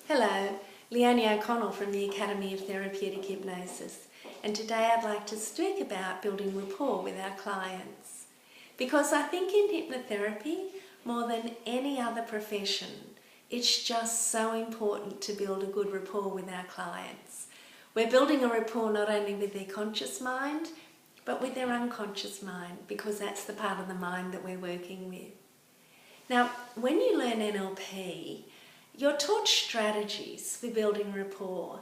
Hello, Leonie O'Connell from the Academy of Therapeutic Hypnosis, and today I'd like to speak about building rapport with our clients. Because I think in hypnotherapy, more than any other profession, it's just so important to build a good rapport with our clients. We're building a rapport not only with their conscious mind, but with their unconscious mind, because that's the part of the mind that we're working with. Now, when you learn NLP, you're taught strategies for building rapport.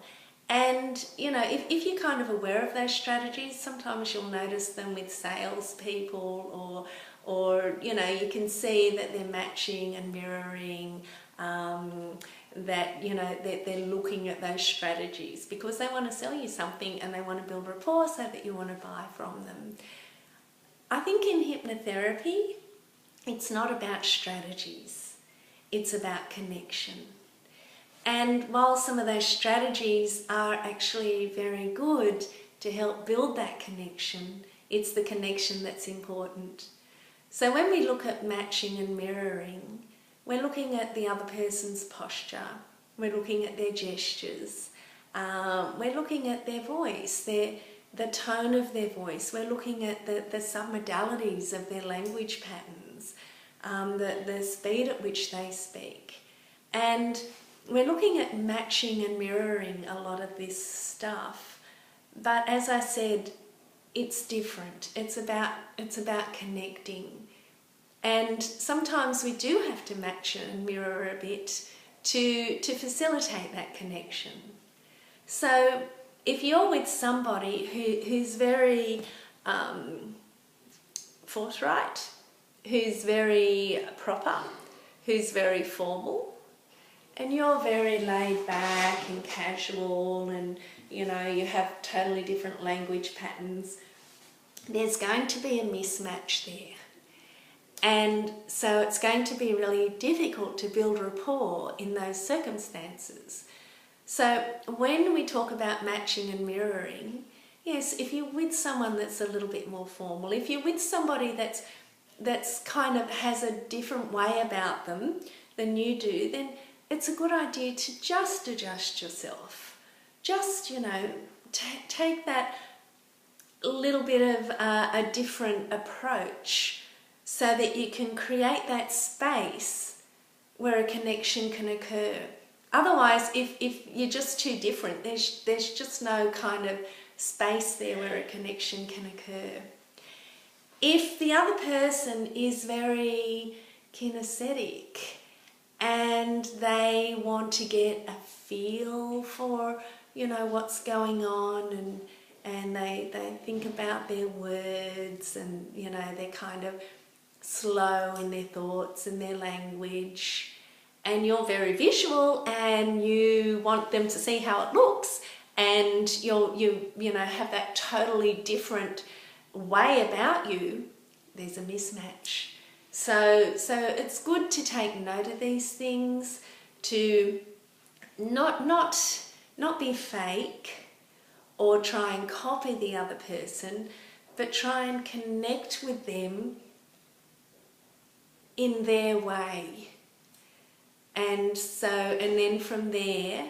And, if you're kind of aware of those strategies, sometimes you'll notice them with salespeople or you can see that they're matching and mirroring, that they're looking at those strategies because they want to sell you something and they want to build rapport so that you want to buy from them. I think in hypnotherapy, it's not about strategies. It's about connection. And while some of those strategies are actually very good to help build that connection, it's the connection that's important. So when we look at matching and mirroring, we're looking at the other person's posture, we're looking at their gestures, we're looking at their voice, the tone of their voice, we're looking at the submodalities of their language patterns, the speed at which they speak. And we're looking at matching and mirroring a lot of this stuff. But as I said, it's different. It's about connecting. And sometimes we do have to match and mirror a bit to facilitate that connection. So if you're with somebody who's very forthright, who's very proper, who's very formal, and you're very laid back and casual and you have totally different language patterns, there's going to be a mismatch there. And so it's going to be really difficult to build rapport in those circumstances. So when we talk about matching and mirroring, yes, if you're with someone that's a little bit more formal, if you're with somebody that's kind of has a different way about them than you do, then it's a good idea to just adjust yourself. Just, take that little bit of a different approach so that you can create that space where a connection can occur. Otherwise, if you're just too different, there's just no kind of space there where a connection can occur. If the other person is very kinesthetic and they want to get a feel for, what's going on and they think about their words and, they're kind of slow in their thoughts and their language, and you're very visual and you want them to see how it looks, and you have that totally different way about you, there's a mismatch. So it's good to take note of these things, to not be fake or try and copy the other person, but try and connect with them in their way. And then from there,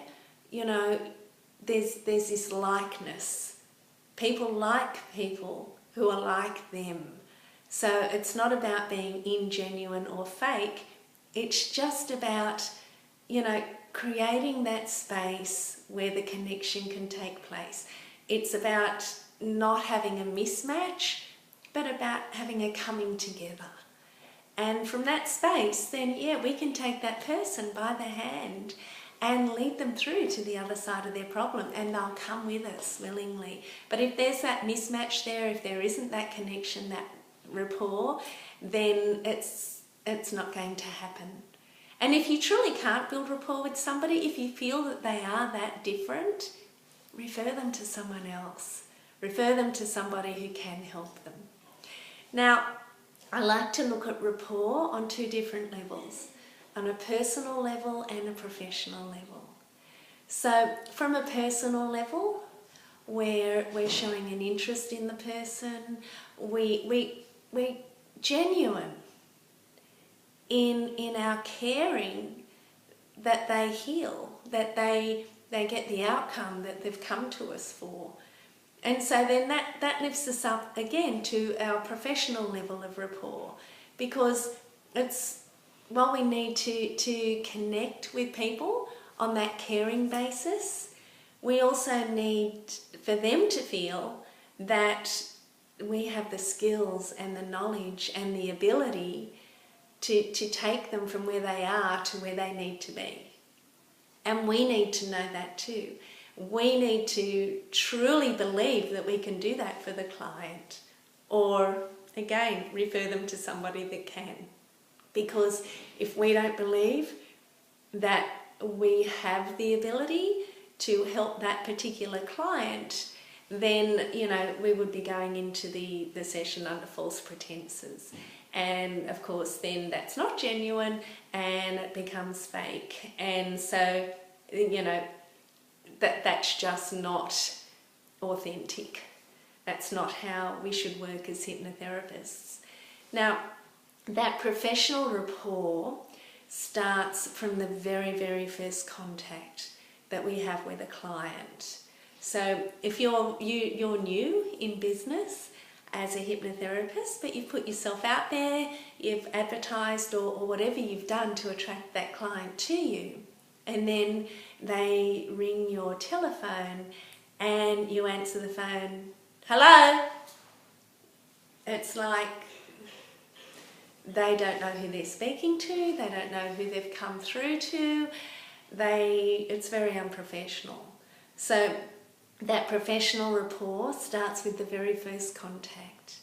there's this likeness. People like people who are like them. So it's not about being ingenuine or fake. It's just about, creating that space where the connection can take place. It's about not having a mismatch, but about having a coming together. And from that space, then, we can take that person by the hand and lead them through to the other side of their problem, and they'll come with us willingly. But if there's that mismatch there, if there isn't that connection, that rapport, then it's not going to happen. And if you truly can't build rapport with somebody, if you feel that they are that different, refer them to someone else. Refer them to somebody who can help them. Now, I like to look at rapport on two different levels, on a personal level and a professional level. So from a personal level, where we're showing an interest in the person, we're genuine in our caring that they heal, that they get the outcome that they've come to us for. And so then that lifts us up again to our professional level of rapport, because while we need to connect with people on that caring basis, we also need for them to feel that we have the skills and the knowledge and the ability to take them from where they are to where they need to be. And we need to know that too. We need to truly believe that we can do that for the client, or again, refer them to somebody that can. Because if we don't believe that we have the ability to help that particular client, then, we would be going into the session under false pretenses. And of course, then that's not genuine and it becomes fake. And so, that's just not authentic. That's not how we should work as hypnotherapists. Now, that professional rapport starts from the very, very first contact that we have with a client. So if you're new in business as a hypnotherapist, but you've put yourself out there, you've advertised or whatever you've done to attract that client to you, and then they ring your telephone and you answer the phone, hello? It's like they don't know who they're speaking to, they don't know who they've come through to, it's very unprofessional. So that professional rapport starts with the very first contact.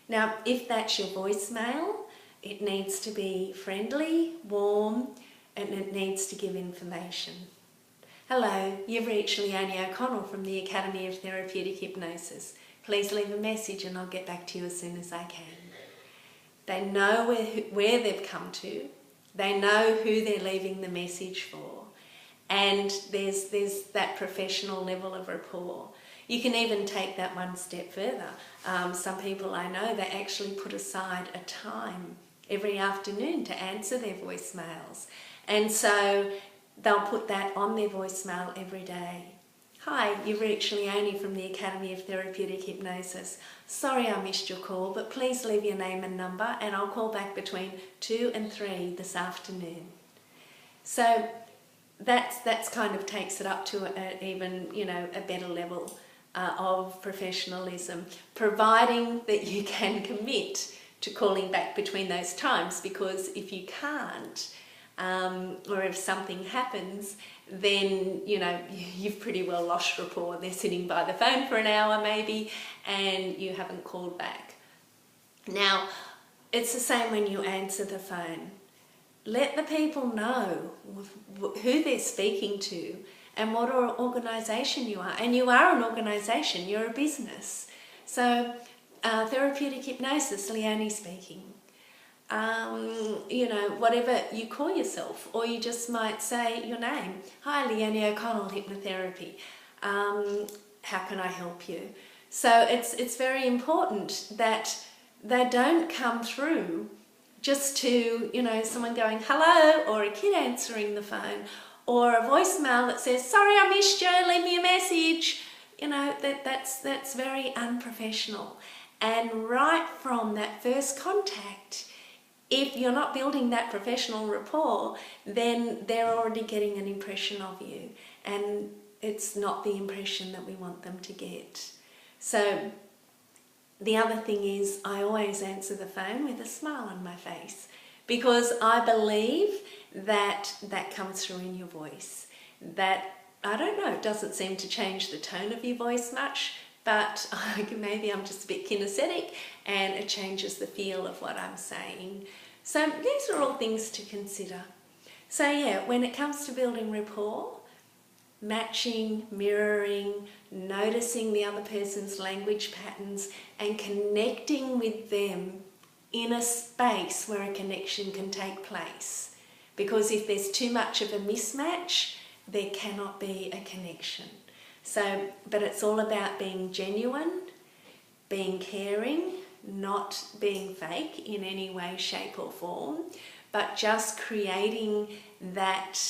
Now, if that's your voicemail, it needs to be friendly, warm, and it needs to give information. Hello, you've reached Leonie O'Connell from the Academy of Therapeutic Hypnosis. Please leave a message and I'll get back to you as soon as I can. They know where they've come to, they know who they're leaving the message for, and there's that professional level of rapport. You can even take that one step further. Some people I know, they actually put aside a time every afternoon to answer their voicemails. And so they'll put that on their voicemail every day. Hi, you've reached Leonie from the Academy of Therapeutic Hypnosis. Sorry I missed your call, but please leave your name and number and I'll call back between 2 and 3 this afternoon. So that's kind of takes it up to a better level of professionalism, providing that you can commit to calling back between those times, because if you can't, or if something happens, then you've pretty well lost rapport. They're sitting by the phone for an hour maybe and you haven't called back. Now, it's the same when you answer the phone. Let the people know who they're speaking to and what organisation you are. And you are an organisation, you're a business. So, therapeutic hypnosis, Leonie speaking. Whatever you call yourself, or you just might say your name. Hi, Leonie O'Connell, Hypnotherapy. How can I help you? So it's very important that they don't come through just to, someone going hello, or a kid answering the phone, or a voicemail that says, sorry I missed you, leave me a message. That's very unprofessional. And right from that first contact, if you're not building that professional rapport, then they're already getting an impression of you, and it's not the impression that we want them to get. So the other thing is, I always answer the phone with a smile on my face, because I believe that comes through in your voice. That, I don't know, it doesn't seem to change the tone of your voice much, but maybe I'm just a bit kinesthetic and it changes the feel of what I'm saying. So these are all things to consider. So yeah, when it comes to building rapport, matching, mirroring, noticing the other person's language patterns and connecting with them in a space where a connection can take place. Because if there's too much of a mismatch, there cannot be a connection. So, but it's all about being genuine, being caring, not being fake in any way, shape or form, but just creating that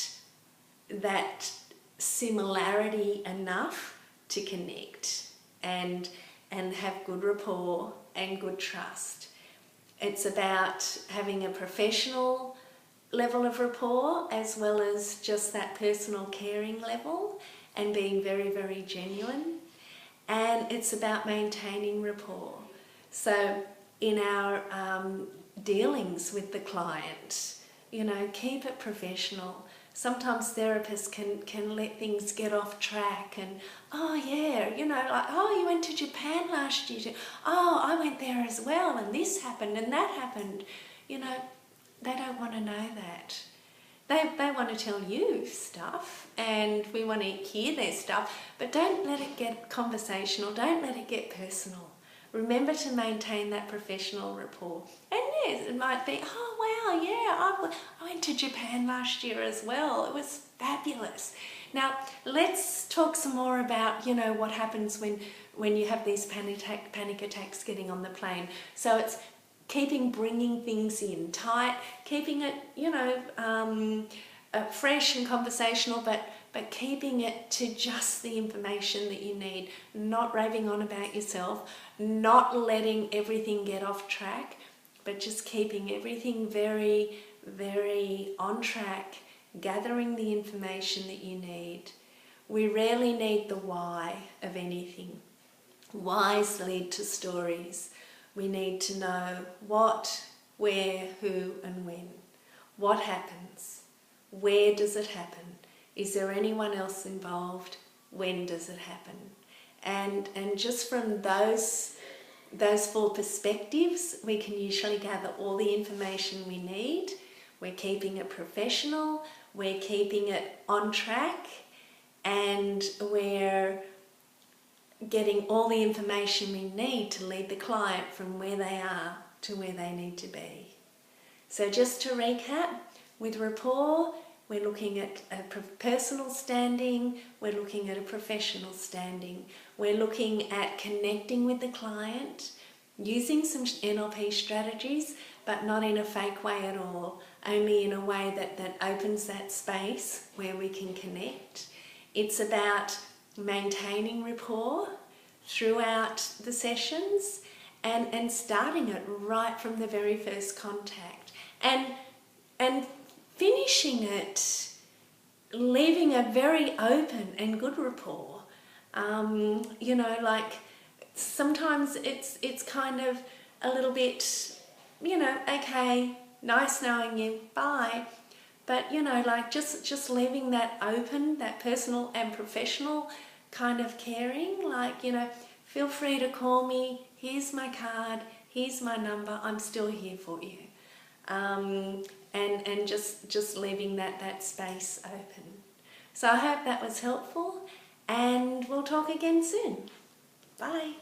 that similarity enough to connect and have good rapport and good trust. It's about having a professional level of rapport as well as just that personal caring level and being very, very genuine. And it's about maintaining rapport. So in our dealings with the client, you know, keep it professional. Sometimes therapists can let things get off track and, oh yeah, you know, like, oh, you went to Japan last year. Oh, I went there as well and this happened and that happened. You know, they don't want to know that. They want to tell you stuff and we want to hear their stuff, but don't let it get conversational, don't let it get personal. Remember to maintain that professional rapport. And yes, it might be, oh wow, yeah, I went to Japan last year as well. It was fabulous. Now, let's talk some more about, you know, what happens when you have these panic attacks getting on the plane. So it's bringing things in tight, keeping it, you know, fresh and conversational, but keeping it to just the information that you need, not raving on about yourself, not letting everything get off track, but just keeping everything very, very on track, gathering the information that you need. We rarely need the why of anything. Whys lead to stories. We need to know what, where, who and when. What happens? Where does it happen? Is there anyone else involved? When does it happen? And just from those four perspectives, we can usually gather all the information we need. We're keeping it professional, we're keeping it on track, and we're getting all the information we need to lead the client from where they are to where they need to be. So just to recap, with rapport, we're looking at a personal standing, we're looking at a professional standing, we're looking at connecting with the client, using some NLP strategies, but not in a fake way at all, only in a way that opens that space where we can connect. It's about maintaining rapport throughout the sessions and starting it right from the very first contact and finishing it, leaving a very open and good rapport. You know, like sometimes it's kind of a little bit, you know, okay, nice knowing you, bye. But, you know, like just leaving that open, that personal and professional kind of caring, like, you know, feel free to call me, here's my card, here's my number, I'm still here for you. And just leaving that space open. So I hope that was helpful and we'll talk again soon. Bye.